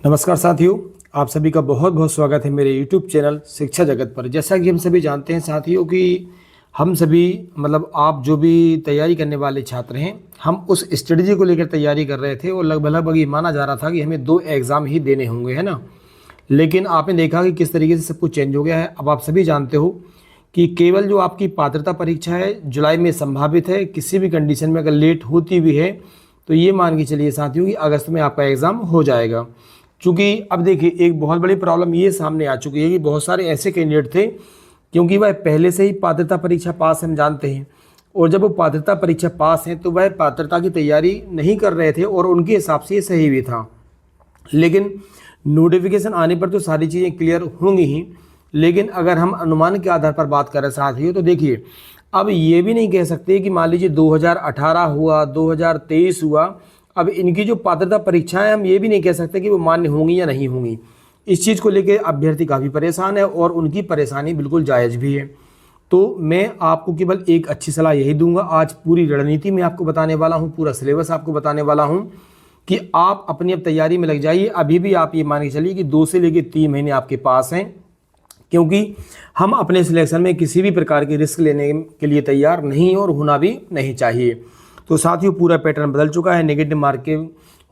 नमस्कार साथियों, आप सभी का बहुत बहुत स्वागत है मेरे YouTube चैनल शिक्षा जगत पर। जैसा कि हम सभी जानते हैं साथियों कि हम सभी आप जो भी तैयारी करने वाले छात्र हैं, हम उस स्ट्रेटजी को लेकर तैयारी कर रहे थे और लगभग ये माना जा रहा था कि हमें 2 एग्ज़ाम ही देने होंगे, है ना। लेकिन आपने देखा कि किस तरीके से सब कुछ चेंज हो गया है। अब आप सभी जानते हो कि केवल जो आपकी पात्रता परीक्षा है जुलाई में संभावित है। किसी भी कंडीशन में अगर लेट होती भी है तो ये मान के चलिए साथियों कि अगस्त में आपका एग्ज़ाम हो जाएगा। चूँकि अब देखिए एक बहुत बड़ी प्रॉब्लम ये सामने आ चुकी है कि बहुत सारे ऐसे कैंडिडेट थे, क्योंकि वह पहले से ही पात्रता परीक्षा पास हम जानते हैं, और जब वो पात्रता परीक्षा पास हैं तो वह पात्रता की तैयारी नहीं कर रहे थे और उनके हिसाब से ये सही भी था। लेकिन नोटिफिकेशन आने पर तो सारी चीज़ें क्लियर होंगी ही, लेकिन अगर हम अनुमान के आधार पर बात करें साथियों तो देखिए अब ये भी नहीं कह सकते कि मान लीजिए 2018 हुआ, 2023 हुआ, अब इनकी जो पात्रता परीक्षाएं हम ये भी नहीं कह सकते कि वो मान्य होंगी या नहीं होंगी। इस चीज़ को लेकर अभ्यर्थी काफ़ी परेशान है और उनकी परेशानी बिल्कुल जायज़ भी है। तो मैं आपको केवल एक अच्छी सलाह यही दूंगा, आज पूरी रणनीति में आपको बताने वाला हूँ, पूरा सिलेबस आपको बताने वाला हूँ कि आप अपनी अब तैयारी में लग जाइए। अभी भी आप ये मान के चलिए कि 2 से लेकर 3 महीने आपके पास हैं, क्योंकि हम अपने सिलेक्शन में किसी भी प्रकार की रिस्क लेने के लिए तैयार नहीं और होना भी नहीं चाहिए। तो साथियों पूरा पैटर्न बदल चुका है, नेगेटिव मार्क के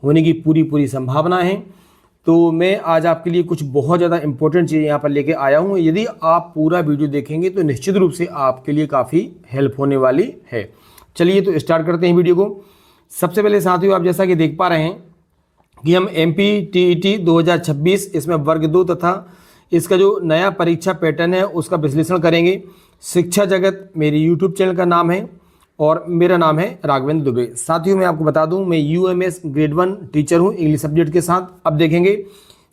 होने की पूरी संभावना है। तो मैं आज आपके लिए कुछ बहुत ज़्यादा इंपॉर्टेंट चीज़ें यहाँ पर लेके आया हूँ। यदि आप पूरा वीडियो देखेंगे तो निश्चित रूप से आपके लिए काफ़ी हेल्प होने वाली है। चलिए तो स्टार्ट करते हैं वीडियो को। सबसे पहले साथियों आप जैसा कि देख पा रहे हैं कि हम MPTET 2026 इसमें वर्ग 2 तथा इसका जो नया परीक्षा पैटर्न है उसका विश्लेषण करेंगे। शिक्षा जगत मेरी YouTube चैनल का नाम है और मेरा नाम है राघवेंद्र दुबे। साथियों मैं आपको बता दूं, मैं UMS ग्रेड 1 टीचर हूं इंग्लिश सब्जेक्ट के साथ। अब देखेंगे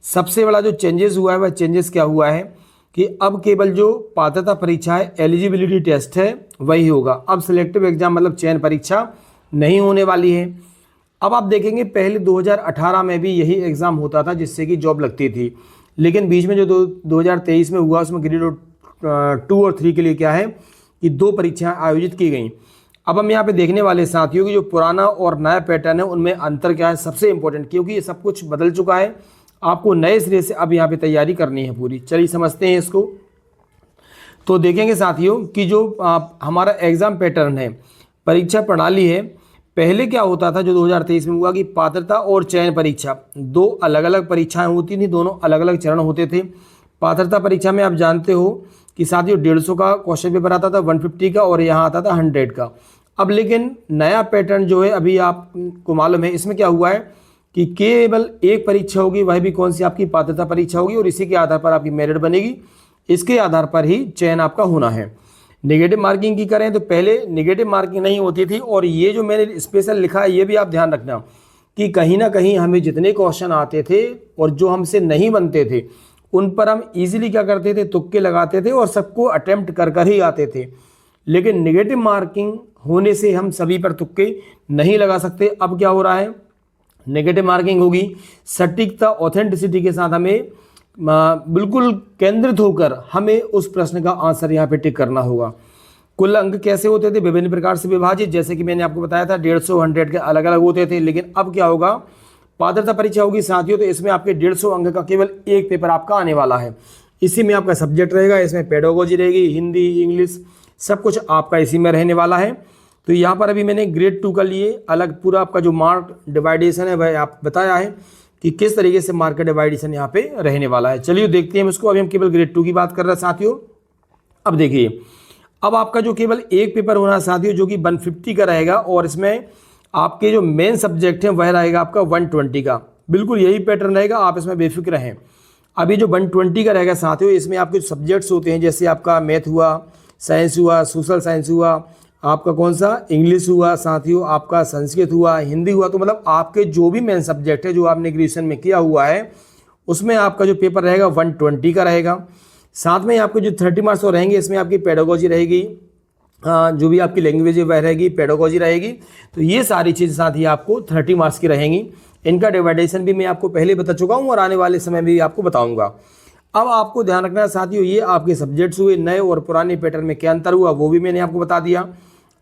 सबसे बड़ा जो चेंजेस हुआ है वह चेंजेस क्या हुआ है कि अब केवल जो पात्रता परीक्षा है, एलिजिबिलिटी टेस्ट है, वही होगा। अब सिलेक्टिव एग्जाम चयन परीक्षा नहीं होने वाली है। अब आप देखेंगे पहले 2018 में भी यही एग्ज़ाम होता था जिससे कि जॉब लगती थी, लेकिन बीच में जो 2023 में हुआ उसमें ग्रेड 2 और 3 के लिए क्या है कि 2 परीक्षाएं आयोजित की गई। अब हम यहाँ पे देखने वाले साथियों कि जो पुराना और नया पैटर्न है उनमें अंतर क्या है, सबसे इंपॉर्टेंट, क्योंकि ये सब कुछ बदल चुका है। आपको नए सिरे से अब यहाँ पे तैयारी करनी है पूरी। चलिए समझते हैं इसको। तो देखेंगे साथियों कि जो हमारा एग्ज़ाम पैटर्न है, परीक्षा प्रणाली है, पहले क्या होता था जो 2023 में हुआ कि पात्रता और चयन परीक्षा 2 अलग अलग परीक्षाएं होती थी, दोनों अलग अलग चरण होते थे। पात्रता परीक्षा में आप जानते हो कि साथियों 150 का क्वेश्चन पेपर आता था, 150 का, और यहाँ आता था 100 का। अब लेकिन नया पैटर्न जो है अभी आपको मालूम है, इसमें क्या हुआ है कि केवल एक परीक्षा होगी, वह भी कौन सी, आपकी पात्रता परीक्षा होगी, और इसी के आधार पर आपकी मेरिट बनेगी। इसके आधार पर ही चयन आपका होना है। नेगेटिव मार्किंग की करें तो पहले नेगेटिव मार्किंग नहीं होती थी, और ये जो मैंने स्पेशल लिखा है ये भी आप ध्यान रखना कि कहीं ना कहीं हमें जितने क्वेश्चन आते थे और जो हमसे नहीं बनते थे उन पर हम इजीली क्या करते थे, तुक्के लगाते थे और सबको अटेम्प्ट कर कर ही आते थे। लेकिन नेगेटिव मार्किंग होने से हम सभी पर तुक्के नहीं लगा सकते। अब क्या हो रहा है, नेगेटिव मार्किंग होगी, सटीकता ऑथेंटिसिटी के साथ हमें बिल्कुल केंद्रित होकर हमें उस प्रश्न का आंसर यहाँ पे टिक करना होगा। कुल अंक कैसे होते थे, विभिन्न प्रकार से विभाजित, जैसे कि मैंने आपको बताया था 150 100 के अलग अलग होते थे। लेकिन अब क्या होगा, पात्रता परीक्षा होगी साथियों तो इसमें आपके 150 अंक का केवल एक पेपर आपका आने वाला है। इसी में आपका सब्जेक्ट रहेगा, इसमें पेडागोजी रहेगी, हिंदी, इंग्लिश, सब कुछ आपका इसी में रहने वाला है। तो यहाँ पर अभी मैंने ग्रेड 2 का लिए अलग पूरा आपका जो मार्क डिवाइडेशन है वह आप बताया है कि किस तरीके से मार्क का डिवाइडेशन यहाँ पे रहने वाला है। चलिए देखते हैं इसको। अभी हम केवल ग्रेड 2 की बात कर रहे हैं साथियों। अब देखिए, अब आपका जो केवल एक पेपर होना है साथियों जो कि 150 का रहेगा, और इसमें आपके जो मेन सब्जेक्ट हैं वह रहेगा आपका 120 का। बिल्कुल यही पैटर्न रहेगा, आप इसमें बेफिक्र रहें। अभी जो 120 का रहेगा साथियों, इसमें आपके सब्जेक्ट्स होते हैं, जैसे आपका मैथ हुआ, साइंस हुआ, सोशल साइंस हुआ, आपका कौन सा इंग्लिश हुआ साथियों, आपका संस्कृत हुआ, हिंदी हुआ। तो आपके जो भी मेन सब्जेक्ट है जो आपने ग्रेजुएशन में किया हुआ है उसमें आपका जो पेपर रहेगा 120 का रहेगा। साथ में आपके जो 30 मार्क्स और रहेंगे, इसमें आपकी पेडागोजी रहेगी, जो भी आपकी लैंग्वेज है वह रहेगी, पेडागोजी रहेगी। तो ये सारी चीज़ साथ ही आपको 30 मार्क्स की रहेंगी। इनका डिवाइडेशन भी मैं आपको पहले बता चुका हूँ और आने वाले समय में भी आपको बताऊँगा। अब आपको ध्यान रखना है साथियों, ये आपके सब्जेक्ट्स हुए, नए और पुराने पैटर्न में क्या अंतर हुआ वो भी मैंने आपको बता दिया।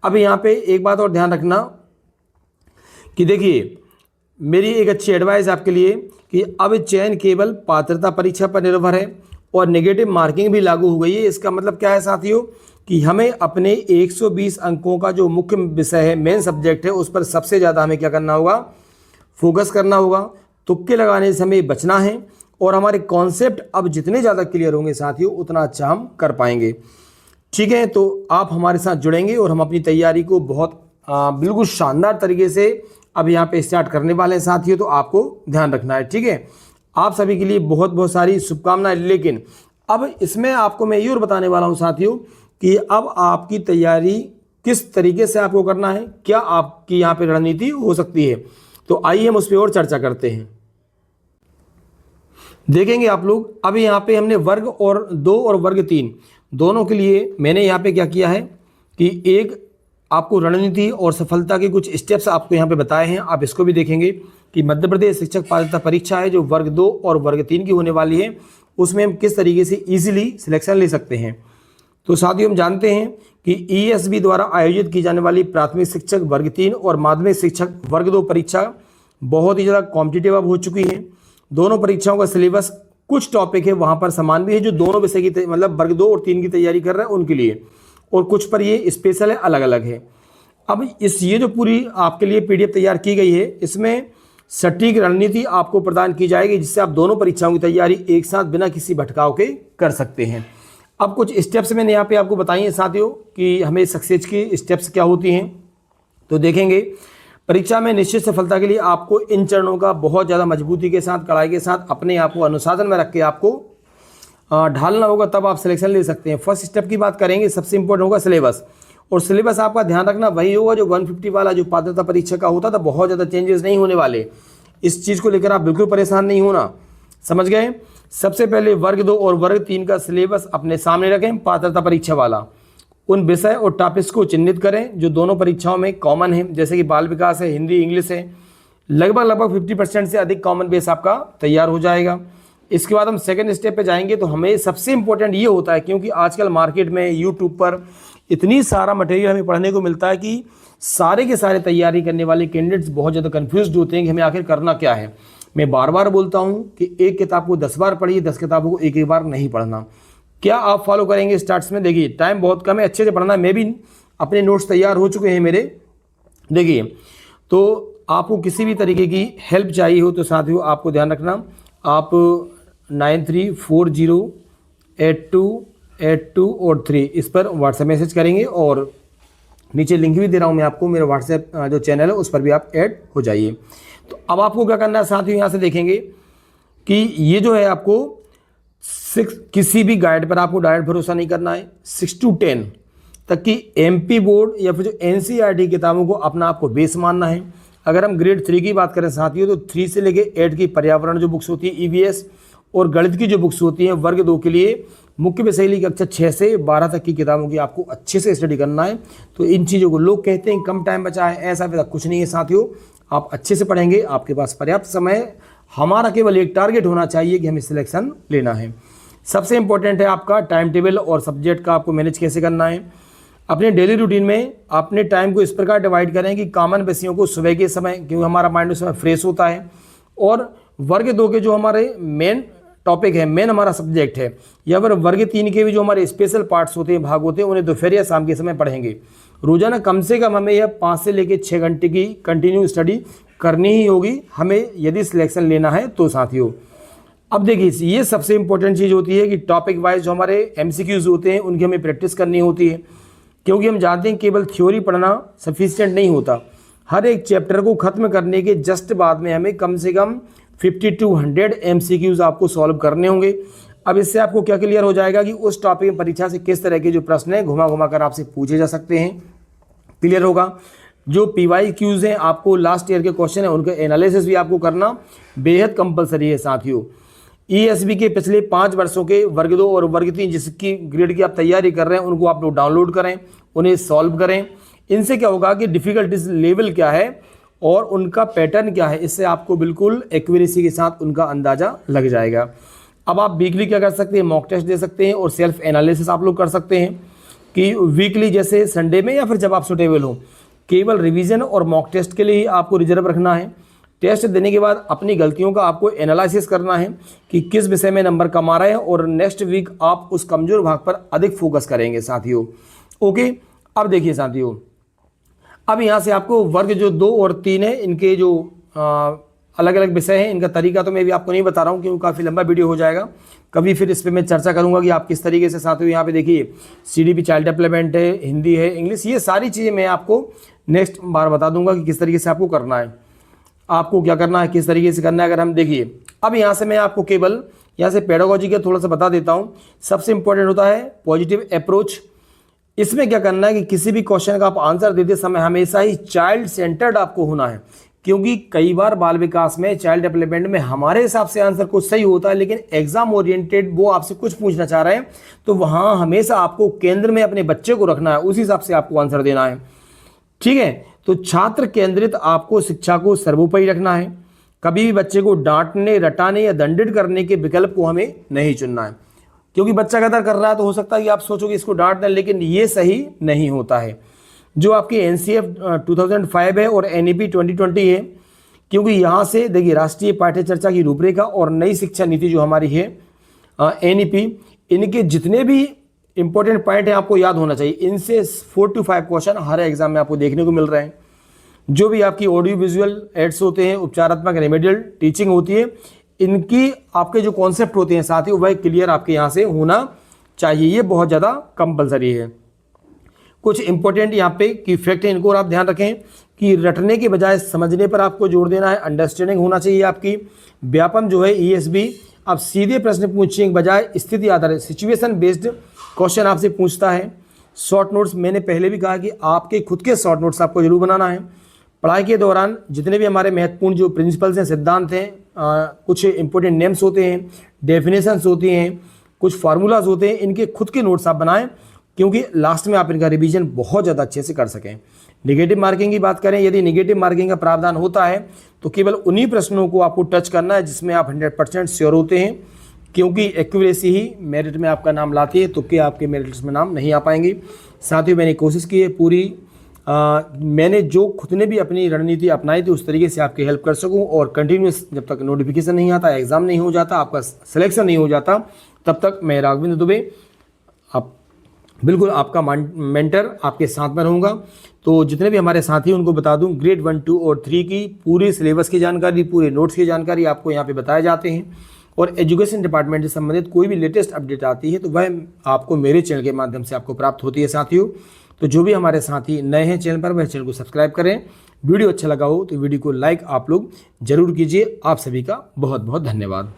अब यहाँ पे एक बात और ध्यान रखना कि देखिए मेरी एक अच्छी एडवाइस आपके लिए कि अब चयन केवल पात्रता परीक्षा पर निर्भर है और नेगेटिव मार्किंग भी लागू हो गई है। इसका मतलब क्या है साथियों कि हमें अपने 120 अंकों का जो मुख्य विषय है, मेन सब्जेक्ट है, उस पर सबसे ज़्यादा हमें क्या करना होगा, फोकस करना होगा। तुक्के लगाने से हमें बचना है और हमारे कॉन्सेप्ट अब जितने ज़्यादा क्लियर होंगे साथियों उतना अच्छा हम कर पाएंगे। ठीक है, तो आप हमारे साथ जुड़ेंगे और हम अपनी तैयारी को बहुत बिल्कुल शानदार तरीके से अब यहाँ पे स्टार्ट करने वाले हैं साथियों, तो आपको ध्यान रखना है। ठीक है, आप सभी के लिए बहुत बहुत सारी शुभकामनाएं। लेकिन अब इसमें आपको मैं ये और बताने वाला हूँ साथियों कि अब आपकी तैयारी किस तरीके से आपको करना है, क्या आपकी यहाँ पे रणनीति हो सकती है। तो आइए हम उस पर और चर्चा करते हैं। देखेंगे आप लोग, अब यहाँ पे हमने वर्ग और 2 और वर्ग 3 दोनों के लिए मैंने यहाँ पे क्या किया है कि एक आपको रणनीति और सफलता के कुछ स्टेप्स आपको यहाँ पे बताए हैं। आप इसको भी देखेंगे कि मध्य प्रदेश शिक्षक पात्रता परीक्षा है जो वर्ग 2 और वर्ग 3 की होने वाली है, उसमें हम किस तरीके से ईजिली सिलेक्शन ले सकते हैं। तो साथियों हम जानते हैं कि ESB द्वारा आयोजित की जाने वाली प्राथमिक शिक्षक वर्ग 3 और माध्यमिक शिक्षक वर्ग 2 परीक्षा बहुत ही ज़्यादा कॉम्पिटिटिव अब हो चुकी है। दोनों परीक्षाओं का सिलेबस कुछ टॉपिक है वहाँ पर समान भी है जो दोनों विषय की मतलब वर्ग 2 और 3 की तैयारी कर रहे हैं उनके लिए, और कुछ पर ये स्पेशल है, अलग अलग है। अब ये जो पूरी आपके लिए PDF तैयार की गई है, इसमें सटीक रणनीति आपको प्रदान की जाएगी जिससे आप दोनों परीक्षाओं की तैयारी एक साथ बिना किसी भटकाव के कर सकते हैं। अब कुछ स्टेप्स मैंने यहाँ पे आपको बताई हैं साथियों कि हमें सक्सेस की स्टेप्स क्या होती हैं। तो देखेंगे परीक्षा में निश्चित सफलता के लिए आपको इन चरणों का बहुत ज़्यादा मजबूती के साथ, कड़ाई के साथ अपने आप को अनुशासन में रख के आपको ढालना होगा, तब आप सिलेक्शन ले सकते हैं। फर्स्ट स्टेप की बात करेंगे, सबसे इंपॉर्टेंट होगा सिलेबस। और सिलेबस आपका ध्यान रखना वही होगा जो 150 वाला जो पात्रता परीक्षा का होता था, बहुत ज़्यादा चेंजेस नहीं होने वाले। इस चीज़ को लेकर आप बिल्कुल परेशान नहीं होना, समझ गए। सबसे पहले वर्ग 2 और वर्ग 3 का सिलेबस अपने सामने रखें, पात्रता परीक्षा वाला। उन विषय और टॉपिक्स को चिन्हित करें जो दोनों परीक्षाओं में कॉमन है, जैसे कि बाल विकास है, हिंदी, इंग्लिश है। लगभग 50% से अधिक कॉमन बेस आपका तैयार हो जाएगा। इसके बाद हम सेकंड स्टेप पे जाएंगे। तो हमें सबसे इंपॉर्टेंट ये होता है, क्योंकि आजकल मार्केट में यूट्यूब पर इतनी सारा मटेरियल हमें पढ़ने को मिलता है कि सारे के सारे तैयारी करने वाले कैंडिडेट्स बहुत ज़्यादा कन्फ्यूज्ड होते हैं कि हमें आखिर करना क्या है। मैं बार बार बोलता हूँ कि एक किताब को 10 बार पढ़िए, 10 किताबों को एक बार नहीं पढ़ना। क्या आप फॉलो करेंगे स्टार्ट्स में? देखिए टाइम बहुत कम है, अच्छे से पढ़ना है। मैं भी अपने नोट्स तैयार हो चुके हैं मेरे। देखिए, तो आपको किसी भी तरीके की हेल्प चाहिए हो तो साथियों आपको ध्यान रखना, आप 93408282 और 3 इस पर व्हाट्सएप मैसेज करेंगे और नीचे लिंक भी दे रहा हूँ मैं आपको, मेरे व्हाट्सएप जो चैनल है उस पर भी आप ऐड हो जाइए। तो अब आपको क्या करना है साथियों, यहाँ से देखेंगे कि ये जो है आपको किसी भी गाइड पर आपको डायरेक्ट भरोसा नहीं करना है। 6 to 10 तक की MP बोर्ड या फिर जो NCERT किताबों को अपना आपको बेस मानना है। अगर हम ग्रेड 3 की बात करें साथियों तो 3 से लेके 8 की पर्यावरण जो बुक्स होती है EVS और गणित की जो बुक्स होती हैं वर्ग 2 के लिए मुख्य विषय कक्षा 6 से 12 तक की किताबों की आपको अच्छे से स्टडी करना है। तो इन चीज़ों को लोग कहते हैं कम टाइम बचा है, ऐसा वैसा कुछ नहीं है साथियों। आप अच्छे से पढ़ेंगे, आपके पास पर्याप्त समय। हमारा केवल एक टारगेट होना चाहिए कि हमें सिलेक्शन लेना है। सबसे इंपॉर्टेंट है आपका टाइम टेबल और सब्जेक्ट का आपको मैनेज कैसे करना है। अपने डेली रूटीन में अपने टाइम को इस प्रकार डिवाइड करें कि कॉमन विषयों को सुबह के समय, क्योंकि हमारा माइंड उस समय फ्रेश होता है, और वर्ग 2 के जो हमारे मेन टॉपिक है, मेन हमारा सब्जेक्ट है, या फिर वर्ग 3 के भी जो हमारे स्पेशल पार्ट्स होते हैं, भाग होते हैं, उन्हें दोपहर या शाम के समय पढ़ेंगे। रोजाना कम से कम हमें यह 5 से लेकर 6 घंटे की कंटिन्यू स्टडी करनी ही होगी हमें, यदि सिलेक्शन लेना है तो साथियों। अब देखिए, ये सबसे इंपॉर्टेंट चीज़ होती है कि टॉपिक वाइज जो हमारे MCQs होते हैं उनकी हमें प्रैक्टिस करनी होती है, क्योंकि हम जानते हैं केवल थ्योरी पढ़ना सफिशिएंट नहीं होता। हर एक चैप्टर को खत्म करने के जस्ट बाद में हमें कम से कम 50 to 100 MCQs आपको सॉल्व करने होंगे। अब इससे आपको क्या क्लियर हो जाएगा कि उस टॉपिक में परीक्षा से किस तरह के जो प्रश्न हैं घुमा घुमा कर आपसे पूछे जा सकते हैं, क्लियर होगा। जो PYQs हैं, आपको लास्ट ईयर के क्वेश्चन हैं उनका एनालिसिस भी आपको करना बेहद कंपलसरी है साथियों। ESB के पिछले 5 वर्षों के वर्ग 2 और वर्ग 3 जिसकी ग्रेड की आप तैयारी कर रहे हैं उनको आप लोग डाउनलोड करें, उन्हें सॉल्व करें। इनसे क्या होगा कि डिफ़िकल्टीज लेवल क्या है और उनका पैटर्न क्या है, इससे आपको बिल्कुल एक्यूरेसी के साथ उनका अंदाज़ा लग जाएगा। अब आप वीकली क्या कर सकते हैं, मॉक टेस्ट दे सकते हैं और सेल्फ एनालिसिस आप लोग कर सकते हैं कि वीकली जैसे संडे में या फिर जब आप सुटेबल हो, केवल रिवीजन और मॉक टेस्ट के लिए ही आपको रिजर्व रखना है। टेस्ट देने के बाद अपनी गलतियों का आपको एनालिसिस करना है कि किस विषय में नंबर कम आ रहे हैं और नेक्स्ट वीक आप उस कमजोर भाग पर अधिक फोकस करेंगे साथियों। ओके, अब देखिए साथियों, अब यहाँ से आपको वर्ग जो 2 और 3 है इनके जो अलग अलग विषय हैं, इनका तरीका तो मैं भी आपको नहीं बता रहा हूँ क्योंकि काफ़ी लंबा वीडियो हो जाएगा। कभी फिर इस पर मैं चर्चा करूँगा कि आप किस तरीके से साथियों यहाँ पे देखिए CDP चाइल्ड डेवलपमेंट है, हिंदी है, इंग्लिश, ये सारी चीज़ें मैं आपको नेक्स्ट बार बता दूंगा कि किस तरीके से आपको करना है, आपको क्या करना है, किस तरीके से करना है। अगर हम देखिए अब यहाँ से मैं आपको केवल यहाँ से पेडागोजी का थोड़ा सा बता देता हूँ। सबसे इंपॉर्टेंट होता है पॉजिटिव अप्रोच। इसमें क्या करना है कि किसी भी क्वेश्चन का आप आंसर देते समय हमेशा ही चाइल्ड सेंटर्ड आपको होना है, क्योंकि कई बार बाल विकास में, चाइल्ड डेवलपमेंट में हमारे हिसाब से आंसर कुछ सही होता है, लेकिन एग्जाम ओरिएंटेड वो आपसे कुछ पूछना चाह रहे हैं, तो वहां हमेशा आपको केंद्र में अपने बच्चे को रखना है, उस हिसाब से आपको आंसर देना है। ठीक है, तो छात्र केंद्रित आपको शिक्षा को सर्वोपरि रखना है। कभी भी बच्चे को डांटने, रटाने या दंडित करने के विकल्प को हमें नहीं चुनना है, क्योंकि बच्चा गलत कर रहा है तो हो सकता है कि आप सोचोगे इसको डांट दें, लेकिन ये सही नहीं होता है। जो आपकी NCF 2005 है और NEP 2020 है, क्योंकि यहाँ से देखिए राष्ट्रीय पाठ्य चर्चा की रूपरेखा और नई शिक्षा नीति जो हमारी है NEP, इनके जितने भी इंपॉर्टेंट पॉइंट हैं आपको याद होना चाहिए। इनसे 4 to 5 क्वेश्चन हर एग्जाम में आपको देखने को मिल रहे हैं। जो भी आपकी ऑडियो विजुअल एड्स होते हैं, उपचारात्मक रेमेडियल टीचिंग होती है, इनकी आपके जो कॉन्सेप्ट होते हैं साथियों वह क्लियर आपके यहाँ से होना चाहिए, ये बहुत ज़्यादा कंपलसरी है। कुछ इंपॉर्टेंट यहाँ पे की फैक्ट है, इनको और आप ध्यान रखें कि रटने के बजाय समझने पर आपको जोर देना है, अंडरस्टैंडिंग होना चाहिए आपकी। व्यापम जो है ESB अब सीधे प्रश्न पूछने के बजाय स्थिति आधारित सिचुएशन बेस्ड क्वेश्चन आपसे पूछता है। शॉर्ट नोट्स, मैंने पहले भी कहा कि आपके खुद के शॉर्ट नोट्स आपको जरूर बनाना है। पढ़ाई के दौरान जितने भी हमारे महत्वपूर्ण जो प्रिंसिपल्स हैं, सिद्धांत हैं, कुछ इंपॉर्टेंट नेम्स होते हैं, डेफिनेशंस होती हैं, कुछ फार्मूलाज होते हैं, इनके खुद के नोट्स आप बनाएं, क्योंकि लास्ट में आप इनका रिवीजन बहुत ज़्यादा अच्छे से कर सकें। नेगेटिव मार्किंग की बात करें, यदि नेगेटिव मार्किंग का प्रावधान होता है तो केवल उन्हीं प्रश्नों को आपको टच करना है जिसमें आप 100% श्योर होते हैं, क्योंकि एक्यूरेसी ही मेरिट में आपका नाम लाती है, तुक्के आपके मेरिट्स में नाम नहीं आ पाएंगे। साथियों, मैंने कोशिश की है पूरी, मैंने जो खुद ने भी अपनी रणनीति अपनाई थी उस तरीके से आपकी हेल्प कर सकूं, और कंटिन्यूस जब तक नोटिफिकेशन नहीं आता, एग्ज़ाम नहीं हो जाता, आपका सिलेक्शन नहीं हो जाता, तब तक मैं राघवेंद्र दुबे आप बिल्कुल आपका मेंटर आपके साथ में रहूँगा। तो जितने भी हमारे साथी उनको बता दूं, ग्रेड 1, 2 और 3 की पूरे सिलेबस की जानकारी, पूरे नोट्स की जानकारी आपको यहाँ पे बताए जाते हैं, और एजुकेशन डिपार्टमेंट से संबंधित कोई भी लेटेस्ट अपडेट आती है तो वह आपको मेरे चैनल के माध्यम से आपको प्राप्त होती है साथियों। तो जो भी हमारे साथी नए हैं चैनल पर, वह चैनल को सब्सक्राइब करें। वीडियो अच्छा लगा हो तो वीडियो को लाइक आप लोग जरूर कीजिए। आप सभी का बहुत बहुत धन्यवाद।